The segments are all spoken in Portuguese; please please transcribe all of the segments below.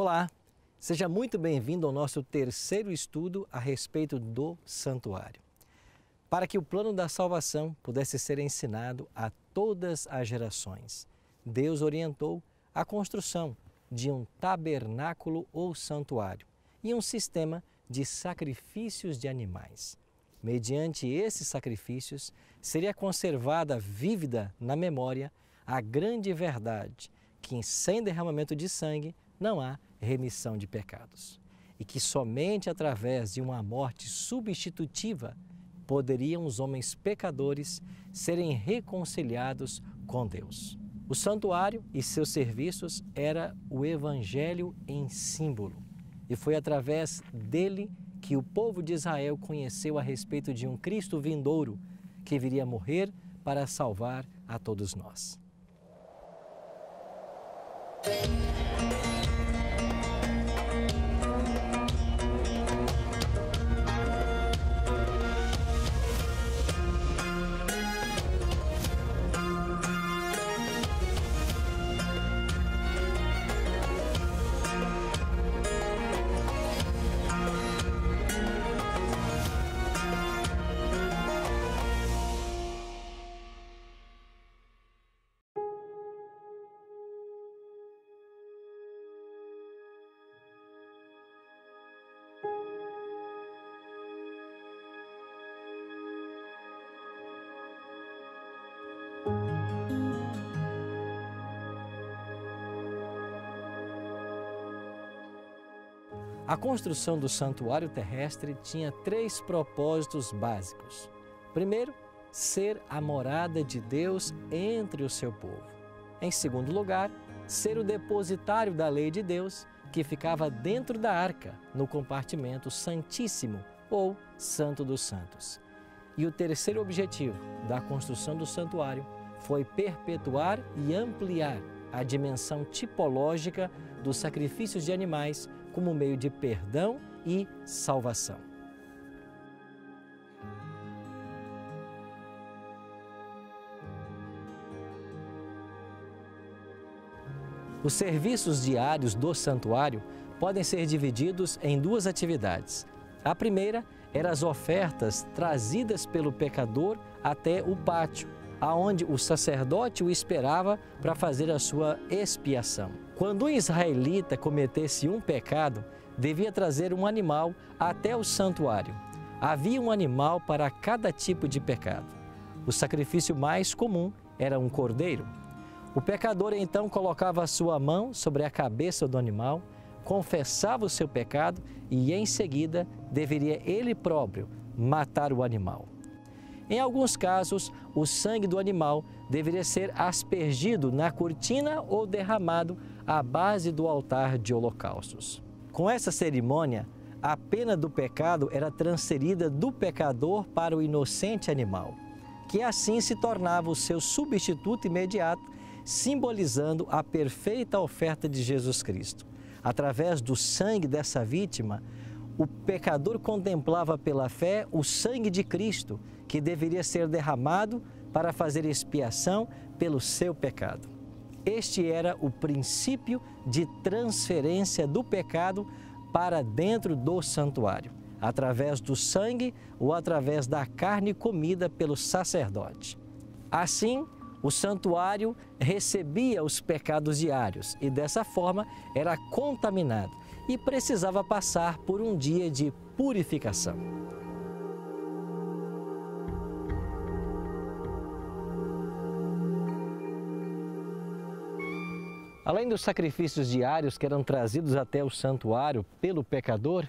Olá, seja muito bem-vindo ao nosso terceiro estudo a respeito do santuário. Para que o plano da salvação pudesse ser ensinado a todas as gerações, Deus orientou a construção de um tabernáculo ou santuário e um sistema de sacrifícios de animais. Mediante esses sacrifícios, seria conservada vívida na memória a grande verdade que sem derramamento de sangue não há remissão de pecados e que somente através de uma morte substitutiva poderiam os homens pecadores serem reconciliados com Deus. O santuário e seus serviços era o Evangelho em símbolo e foi através dele que o povo de Israel conheceu a respeito de um Cristo vindouro que viria morrer para salvar a todos nós. A construção do santuário terrestre tinha três propósitos básicos. Primeiro, ser a morada de Deus entre o seu povo. Em segundo lugar, ser o depositário da lei de Deus, que ficava dentro da arca, no compartimento santíssimo ou Santo dos Santos. E o terceiro objetivo da construção do santuário foi perpetuar e ampliar a dimensão tipológica dos sacrifícios de animais como meio de perdão e salvação. Os serviços diários do santuário podem ser divididos em duas atividades. A primeira era as ofertas trazidas pelo pecador até o pátio, aonde o sacerdote o esperava para fazer a sua expiação. Quando um israelita cometesse um pecado, devia trazer um animal até o santuário. Havia um animal para cada tipo de pecado. O sacrifício mais comum era um cordeiro. O pecador então colocava a sua mão sobre a cabeça do animal, confessava o seu pecado e em seguida deveria ele próprio matar o animal. Em alguns casos, o sangue do animal deveria ser aspergido na cortina ou derramado à base do altar de holocaustos. Com essa cerimônia, a pena do pecado era transferida do pecador para o inocente animal, que assim se tornava o seu substituto imediato, simbolizando a perfeita oferta de Jesus Cristo. Através do sangue dessa vítima, o pecador contemplava pela fé o sangue de Cristo, que deveria ser derramado para fazer expiação pelo seu pecado. Este era o princípio de transferência do pecado para dentro do santuário, através do sangue ou através da carne comida pelo sacerdote. Assim, o santuário recebia os pecados diários e dessa forma era contaminado e precisava passar por um dia de purificação. Além dos sacrifícios diários que eram trazidos até o santuário pelo pecador,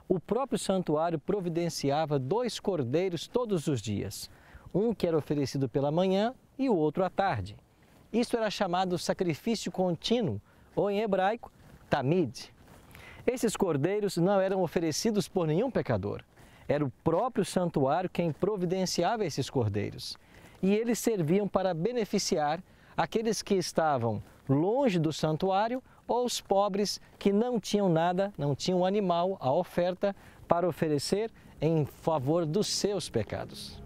o próprio santuário providenciava 2 cordeiros todos os dias, um que era oferecido pela manhã e o outro à tarde. Isso era chamado sacrifício contínuo, ou em hebraico, tamid. Esses cordeiros não eram oferecidos por nenhum pecador. Era o próprio santuário quem providenciava esses cordeiros. E eles serviam para beneficiar aqueles que estavam longe do santuário ou os pobres que não tinham nada, não tinham animal, a oferta para oferecer em favor dos seus pecados.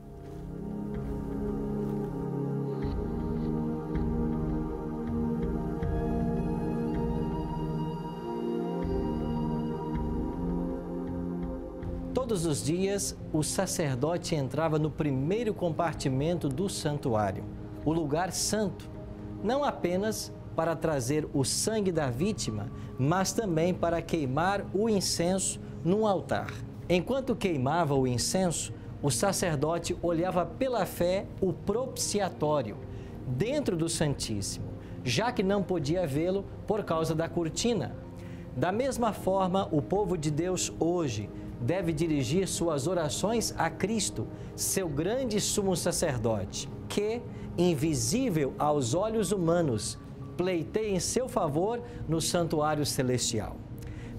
Todos os dias, o sacerdote entrava no primeiro compartimento do santuário, o lugar santo, não apenas para trazer o sangue da vítima, mas também para queimar o incenso num altar. Enquanto queimava o incenso, o sacerdote olhava pela fé o propiciatório dentro do Santíssimo, já que não podia vê-lo por causa da cortina. Da mesma forma, o povo de Deus hoje deve dirigir suas orações a Cristo, seu grande sumo sacerdote, que, invisível aos olhos humanos, pleiteia em seu favor no santuário celestial.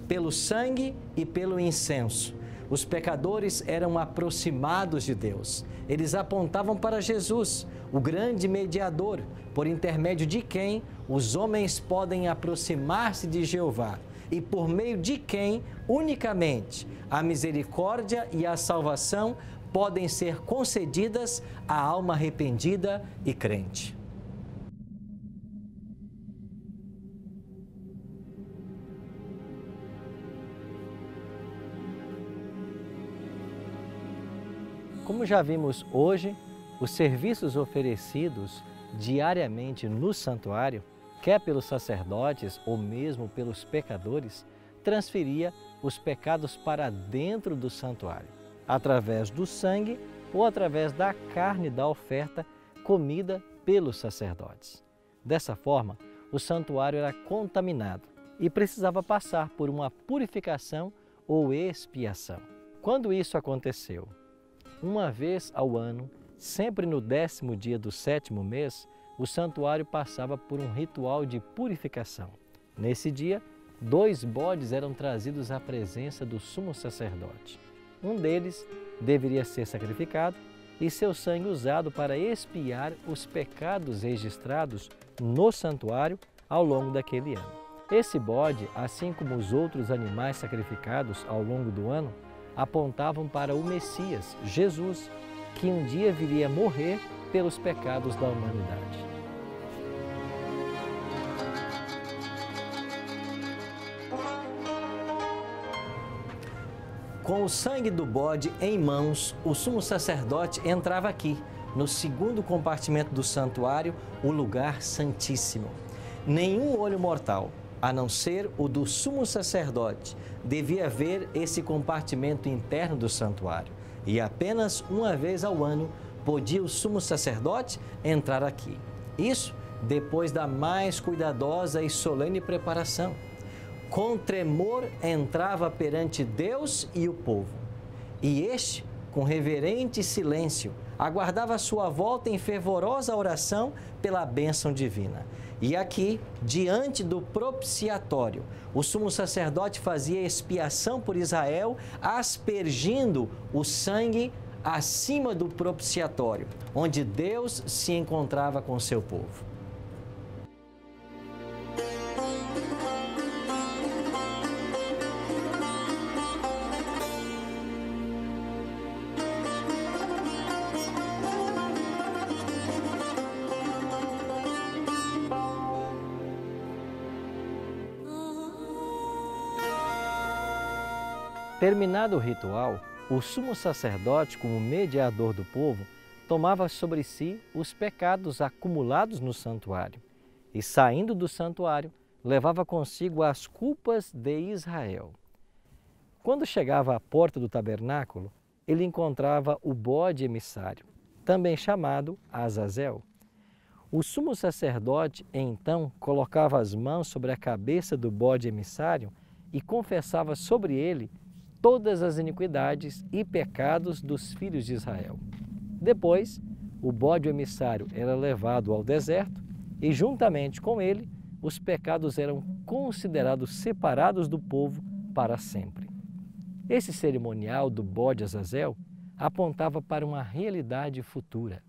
Pelo sangue e pelo incenso, os pecadores eram aproximados de Deus. Eles apontavam para Jesus, o grande mediador, por intermédio de quem os homens podem aproximar-se de Jeová e por meio de quem, unicamente, a misericórdia e a salvação podem ser concedidas à alma arrependida e crente. Como já vimos hoje, os serviços oferecidos diariamente no santuário, quer pelos sacerdotes ou mesmo pelos pecadores, transferia os pecados para dentro do santuário, através do sangue ou através da carne da oferta comida pelos sacerdotes. Dessa forma, o santuário era contaminado e precisava passar por uma purificação ou expiação. Quando isso aconteceu? Uma vez ao ano, sempre no 10º dia do 7º mês, o santuário passava por um ritual de purificação. Nesse dia, 2 bodes eram trazidos à presença do sumo sacerdote. Um deles deveria ser sacrificado e seu sangue usado para expiar os pecados registrados no santuário ao longo daquele ano. Esse bode, assim como os outros animais sacrificados ao longo do ano, apontavam para o Messias, Jesus, que um dia viria morrer pelos pecados da humanidade. Com o sangue do bode em mãos, o sumo sacerdote entrava aqui, no 2º compartimento do santuário, o lugar santíssimo. Nenhum olho mortal, a não ser o do sumo sacerdote, devia ver esse compartimento interno do santuário. E apenas uma vez ao ano podia o sumo sacerdote entrar aqui. Isso depois da mais cuidadosa e solene preparação. Com tremor entrava perante Deus e o povo. E este, com reverente silêncio, aguardava a sua volta em fervorosa oração pela bênção divina. E aqui, diante do propiciatório, o sumo sacerdote fazia expiação por Israel, aspergindo o sangue acima do propiciatório, onde Deus se encontrava com seu povo. Terminado o ritual, o sumo sacerdote, como mediador do povo, tomava sobre si os pecados acumulados no santuário e, saindo do santuário, levava consigo as culpas de Israel. Quando chegava à porta do tabernáculo, ele encontrava o bode emissário, também chamado Azazel. O sumo sacerdote, então, colocava as mãos sobre a cabeça do bode emissário e confessava sobre ele todas as iniquidades e pecados dos filhos de Israel. Depois, o bode emissário era levado ao deserto e, juntamente com ele, os pecados eram considerados separados do povo para sempre. Esse cerimonial do bode Azazel apontava para uma realidade futura.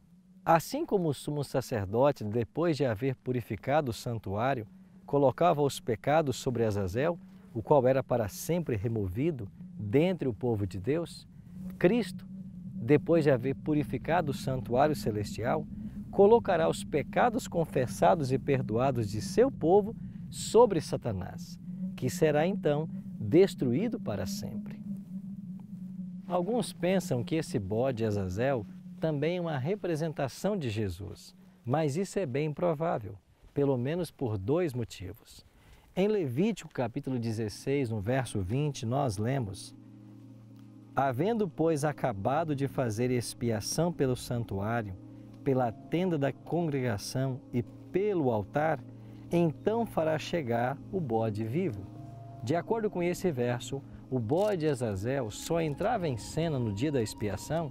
Assim como o sumo sacerdote, depois de haver purificado o santuário, colocava os pecados sobre Azazel, o qual era para sempre removido dentre o povo de Deus, Cristo, depois de haver purificado o santuário celestial, colocará os pecados confessados e perdoados de seu povo sobre Satanás, que será então destruído para sempre. Alguns pensam que esse bode Azazel também é uma representação de Jesus, mas isso é bem improvável, pelo menos por dois motivos. Em Levítico capítulo 16, no verso 20, nós lemos: havendo, pois, acabado de fazer expiação pelo santuário, pela tenda da congregação e pelo altar, então fará chegar o bode vivo. De acordo com esse verso, o bode Azazel só entrava em cena no dia da expiação,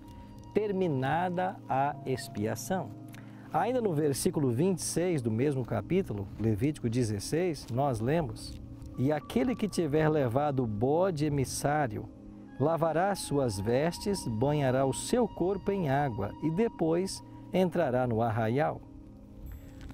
terminada a expiação. Ainda no versículo 26 do mesmo capítulo, Levítico 16, nós lemos: e aquele que tiver levado o bode emissário, lavará suas vestes, banhará o seu corpo em água e depois entrará no arraial.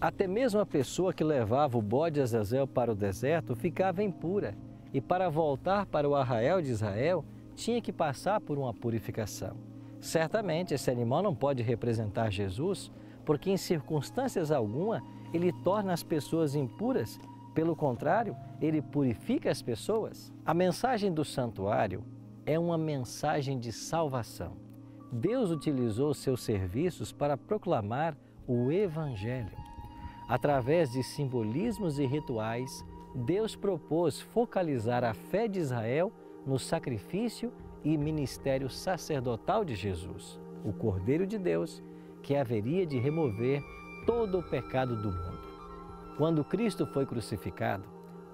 Até mesmo a pessoa que levava o bode Azazel para o deserto ficava impura e para voltar para o arraial de Israel tinha que passar por uma purificação. Certamente esse animal não pode representar Jesus, porque em circunstâncias alguma ele torna as pessoas impuras. Pelo contrário, ele purifica as pessoas. A mensagem do santuário é uma mensagem de salvação. Deus utilizou seus serviços para proclamar o Evangelho. Através de simbolismos e rituais, Deus propôs focalizar a fé de Israel no sacrifício e ministério sacerdotal de Jesus, o Cordeiro de Deus, que haveria de remover todo o pecado do mundo. Quando Cristo foi crucificado,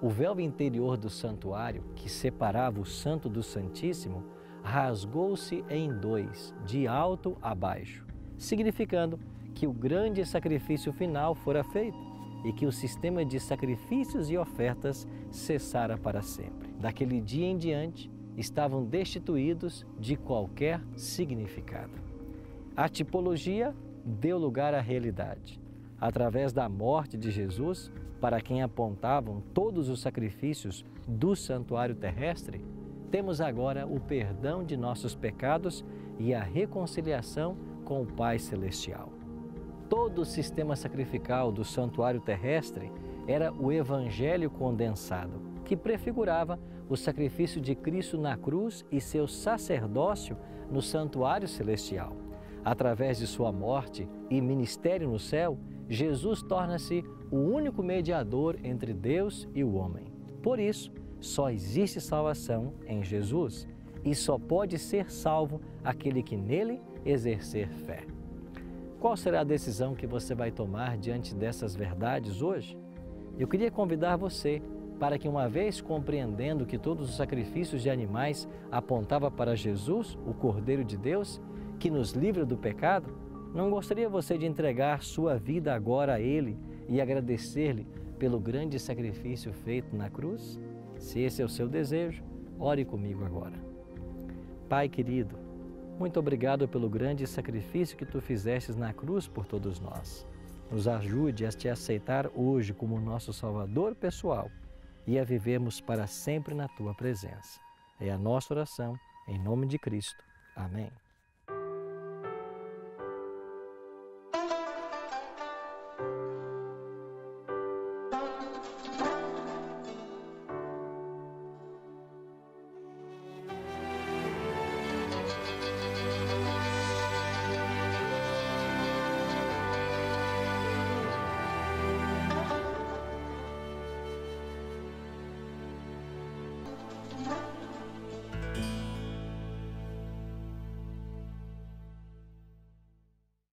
o véu interior do santuário, que separava o Santo do Santíssimo, rasgou-se em dois, de alto a baixo, significando que o grande sacrifício final fora feito e que o sistema de sacrifícios e ofertas cessara para sempre. Daquele dia em diante, estavam destituídos de qualquer significado. A tipologia deu lugar à realidade. Através da morte de Jesus, para quem apontavam todos os sacrifícios do santuário terrestre, temos agora o perdão de nossos pecados e a reconciliação com o Pai Celestial. Todo o sistema sacrificial do santuário terrestre era o Evangelho condensado, que prefigurava o sacrifício de Cristo na cruz e seu sacerdócio no santuário celestial. Através de sua morte e ministério no céu, Jesus torna-se o único mediador entre Deus e o homem. Por isso, só existe salvação em Jesus e só pode ser salvo aquele que nele exercer fé. Qual será a decisão que você vai tomar diante dessas verdades hoje? Eu queria convidar você para que, uma vez compreendendo que todos os sacrifícios de animais apontavam para Jesus, o Cordeiro de Deus, que nos livra do pecado, não gostaria você de entregar sua vida agora a Ele e agradecer-lhe pelo grande sacrifício feito na cruz? Se esse é o seu desejo, ore comigo agora. Pai querido, muito obrigado pelo grande sacrifício que Tu fizestes na cruz por todos nós. Nos ajude a Te aceitar hoje como nosso Salvador pessoal e a vivermos para sempre na Tua presença. É a nossa oração, em nome de Cristo. Amém.